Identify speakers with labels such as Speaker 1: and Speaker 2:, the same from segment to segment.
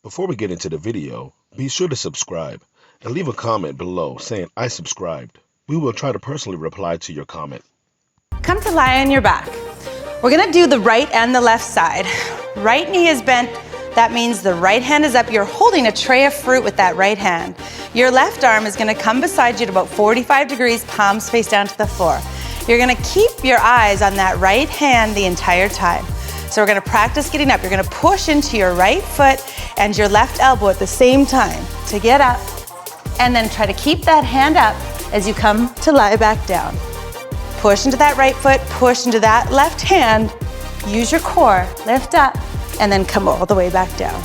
Speaker 1: Before we get into the video, be sure to subscribe and leave a comment below saying I subscribed. We will try to personally reply to your comment.
Speaker 2: Come to lie on your back. We're gonna do the right and the left side. Right knee is bent. That means the right hand is up. You're holding a tray of fruit with that right hand. Your left arm is gonna come beside you at about 45 degrees, palms face down to the floor. You're gonna keep your eyes on that right hand the entire time. So we're gonna practice getting up. You're gonna push into your right foot and your left elbow at the same time to get up, and then try to keep that hand up as you come to lie back down. Push into that right foot, push into that left hand, use your core, lift up, and then come all the way back down.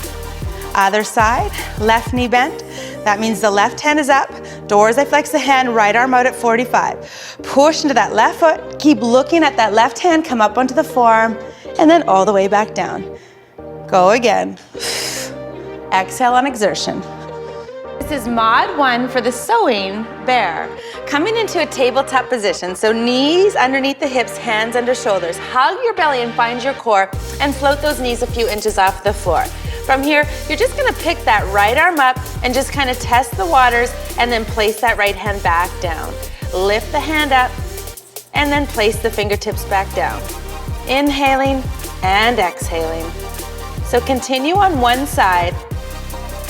Speaker 2: Other side, left knee bent. That means the left hand is up. Doors, I flex the hand, right arm out at 45. Push into that left foot, keep looking at that left hand, come up onto the forearm, and then all the way back down. Go again. Exhale on exertion. This is mod 1 for the sewing bear. Coming into a tabletop position, so knees underneath the hips, hands under shoulders. Hug your belly and find your core and float those knees a few inches off the floor. From here, you're just gonna pick that right arm up and just kind of test the waters and then place that right hand back down. Lift the hand up and then place the fingertips back down. Inhaling and exhaling. So continue on one side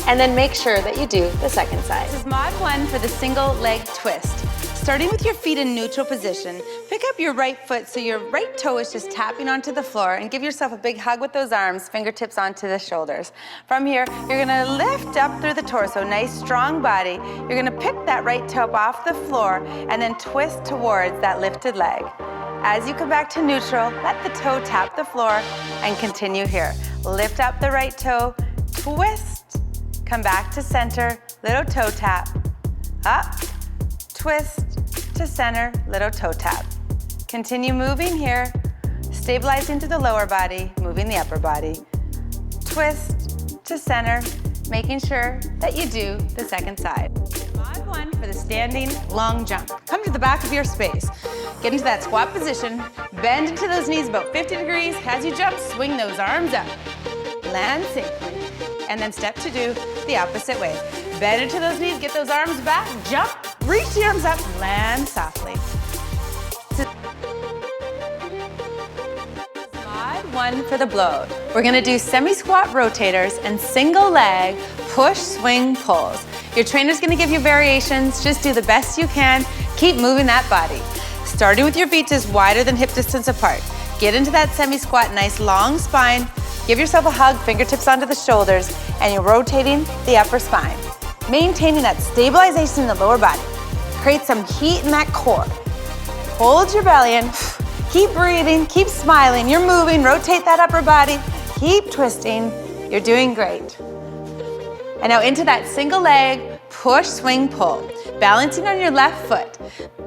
Speaker 2: and then make sure that you do the second side. This is mod 1 for the single leg twist. Starting with your feet in neutral position, pick up your right foot so your right toe is just tapping onto the floor, and give yourself a big hug with those arms, fingertips onto the shoulders. From here, you're gonna lift up through the torso, nice strong body. You're gonna pick that right toe up off the floor and then twist towards that lifted leg. As you come back to neutral, let the toe tap the floor and continue here. Lift up the right toe, twist, come back to center, little toe tap, up, twist to center, little toe tap. Continue moving here, stabilizing to the lower body, moving the upper body. Twist to center, making sure that you do the second side. Mod 1 for the standing long jump. Come to the back of your space. Get into that squat position, bend into those knees about 50 degrees. As you jump, swing those arms up. Land safely, and then step to do the opposite way. Bend into those knees, get those arms back, jump, reach the arms up, land softly. Mod 1 for the blowout. We're gonna do semi-squat rotators and single leg push, swing, pulls. Your trainer's gonna give you variations, just do the best you can, keep moving that body. Starting with your feet just wider than hip distance apart. Get into that semi-squat, nice long spine. Give yourself a hug, fingertips onto the shoulders, and you're rotating the upper spine. Maintaining that stabilization in the lower body. Create some heat in that core. Hold your belly in, keep breathing, keep smiling. You're moving, rotate that upper body, keep twisting. You're doing great. And now into that single leg, push, swing, pull. Balancing on your left foot.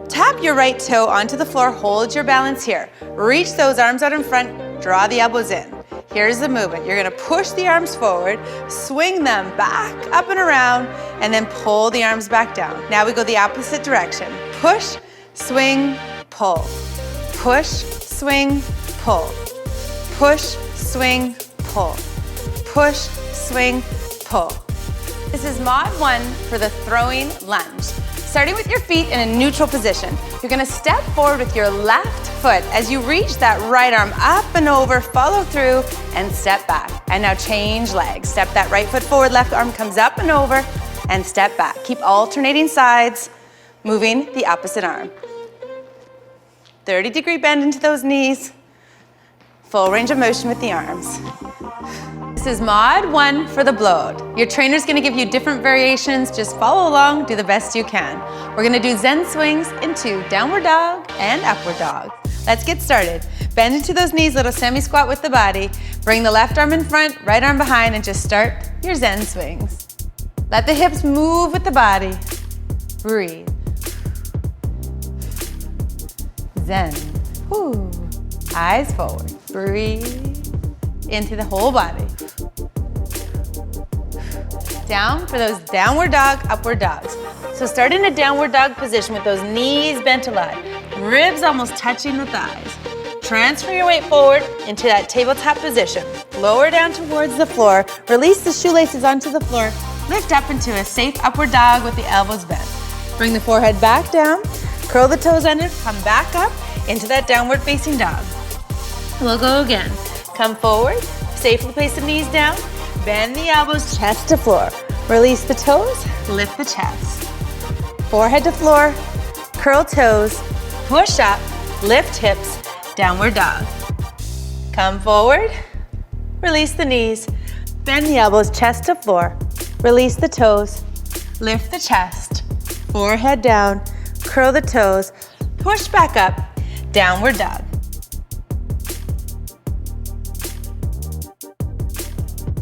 Speaker 2: Tap your right toe onto the floor, hold your balance here. Reach those arms out in front, draw the elbows in. Here's the movement. You're gonna push the arms forward, swing them back, up and around, and then pull the arms back down. Now we go the opposite direction. Push, swing, pull. Push, swing, pull. Push, swing, pull. Push, swing, pull. This is mod 1 for the throwing lunge. Starting with your feet in a neutral position, you're gonna step forward with your left foot as you reach that right arm up and over, follow through, and step back. And now change legs. Step that right foot forward, left arm comes up and over, and step back. Keep alternating sides, moving the opposite arm. 30-degree bend into those knees, full range of motion with the arms. This is mod 1 for the blowout. Your trainer's gonna give you different variations. Just follow along, do the best you can. We're gonna do Zen swings into downward dog and upward dog. Let's get started. Bend into those knees, little semi-squat with the body. Bring the left arm in front, right arm behind, and just start your Zen swings. Let the hips move with the body. Breathe. Zen. Woo. Eyes forward. Breathe into the whole body. Down for those downward dog, upward dogs. So start in a downward dog position with those knees bent a lot, ribs almost touching the thighs. Transfer your weight forward into that tabletop position. lower down towards the floor. Release the shoelaces onto the floor. Lift up into a safe upward dog with the elbows bent. Bring the forehead back down. Curl the toes under, come back up into that downward facing dog. We'll go again. Come forward, safely place the knees down, bend the elbows, chest to floor. Release the toes, lift the chest. Forehead to floor, curl toes, push up, lift hips, downward dog. Come forward, release the knees, bend the elbows, chest to floor. Release the toes, lift the chest, forehead down, curl the toes, push back up, downward dog.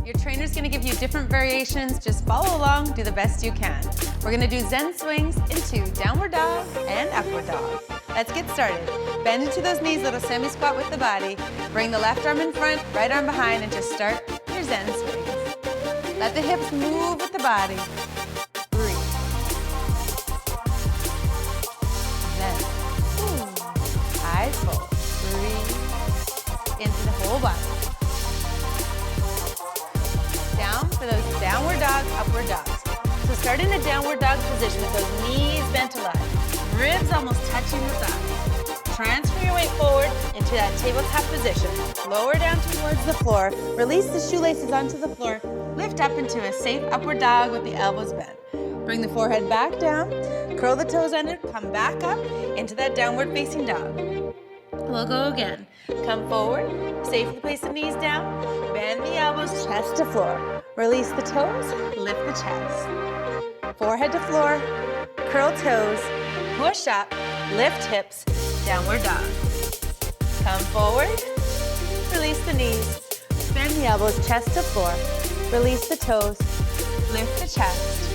Speaker 2: Your trainer's gonna give you different variations. Just follow along, do the best you can. We're gonna do Zen swings into downward dog and upward dog. Let's get started. Bend into those knees, little semi-squat with the body. Bring the left arm in front, right arm behind, and just start your Zen swings. Let the hips move with the body. Breathe. Zen. Eyes full. Breathe into the whole body. Down for those downward dog, upward dogs. So start in a downward dog position with those knees bent to left. Ribs almost touching the thighs. Transfer your weight forward into that tabletop position. Lower down towards the floor. Release the shoelaces onto the floor. Lift up into a safe upward dog with the elbows bent. Bring the forehead back down. Curl the toes under. Come back up into that downward facing dog. We'll go again. Come forward. Safely place the knees down. Bend the elbows, chest to floor. Release the toes. Lift the chest. Forehead to floor. Curl toes. Push up. Lift hips. Downward dog. Come forward. Release the knees. Bend the elbows, chest to floor. Release the toes. Lift the chest.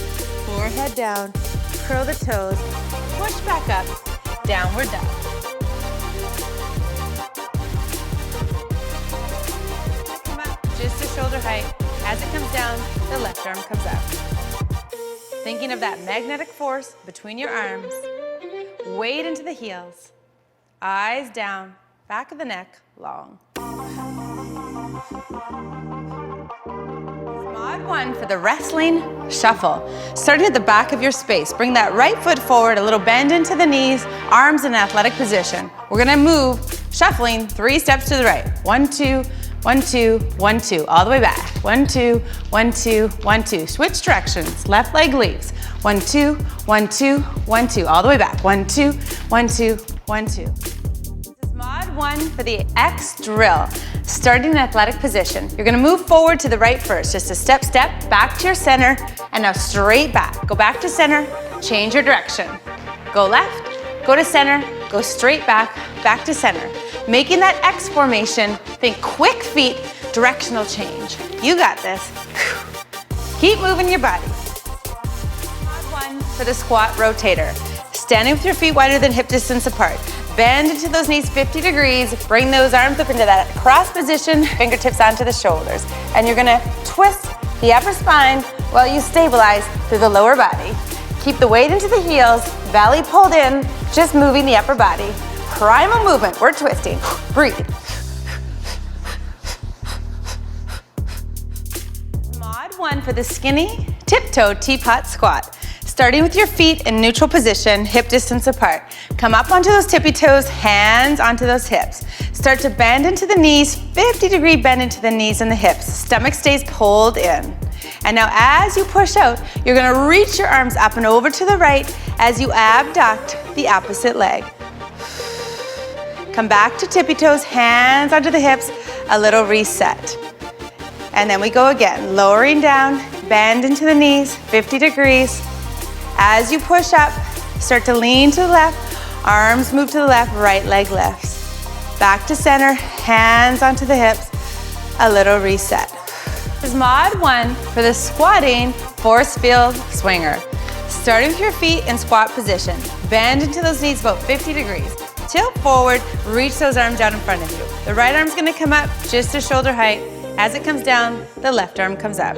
Speaker 2: Forehead down. Curl the toes. Push back up. Downward dog. Come up just to shoulder height. As it comes down, the left arm comes up. Thinking of that magnetic force between your arms. Weight into the heels. Eyes down, back of the neck, long. Mod 1 for the wrestling shuffle. Starting at the back of your space. Bring that right foot forward, a little bend into the knees, arms in an athletic position. We're gonna move, shuffling 3 steps to the right. 1, 2, 1, 2, 1, 2. All the way back. 1, 2, 1, 2, 1, 2. Switch directions. Left leg leaps. 1, 2, 1, 2, 1, 2. All the way back. 1, 2, 1, 2, 1, 2. This is Mod 1 for the X drill. Starting in athletic position. You're gonna move forward to the right first. Just a step, back to your center, and now straight back. Go back to center, change your direction. Go left, go to center, go straight back, back to center. Making that X formation, think quick feet, directional change. You got this. Keep moving your body. Mod 1 for the squat rotator. Standing with your feet wider than hip distance apart. Bend into those knees 50 degrees. Bring those arms up into that cross position, fingertips onto the shoulders. And you're gonna twist the upper spine while you stabilize through the lower body. Keep the weight into the heels, belly pulled in, just moving the upper body. Primal movement, we're twisting. Breathe. Mod 1 for the skinny tiptoe teapot squat. Starting with your feet in neutral position, hip distance apart. Come up onto those tippy toes, hands onto those hips. Start to bend into the knees, 50-degree bend into the knees and the hips. Stomach stays pulled in. And now as you push out, you're gonna reach your arms up and over to the right as you abduct the opposite leg. Come back to tippy toes, hands onto the hips, a little reset. And then we go again, lowering down, bend into the knees, 50 degrees. As you push up, start to lean to the left, arms move to the left, right leg lifts. Back to center, hands onto the hips, a little reset. This is Mod 1 for the squatting force field swinger. Starting with your feet in squat position. Bend into those knees about 50 degrees. Tilt forward, reach those arms out in front of you. The right arm's gonna come up just to shoulder height. As it comes down, the left arm comes up.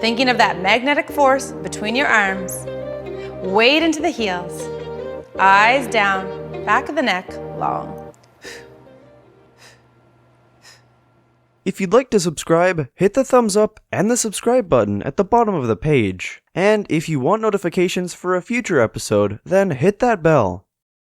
Speaker 2: Thinking of that magnetic force between your arms. Weight into the heels. Eyes down, back of the neck, long.
Speaker 3: If you'd like to subscribe, hit the thumbs up and the subscribe button at the bottom of the page. And if you want notifications for a future episode, then hit that bell.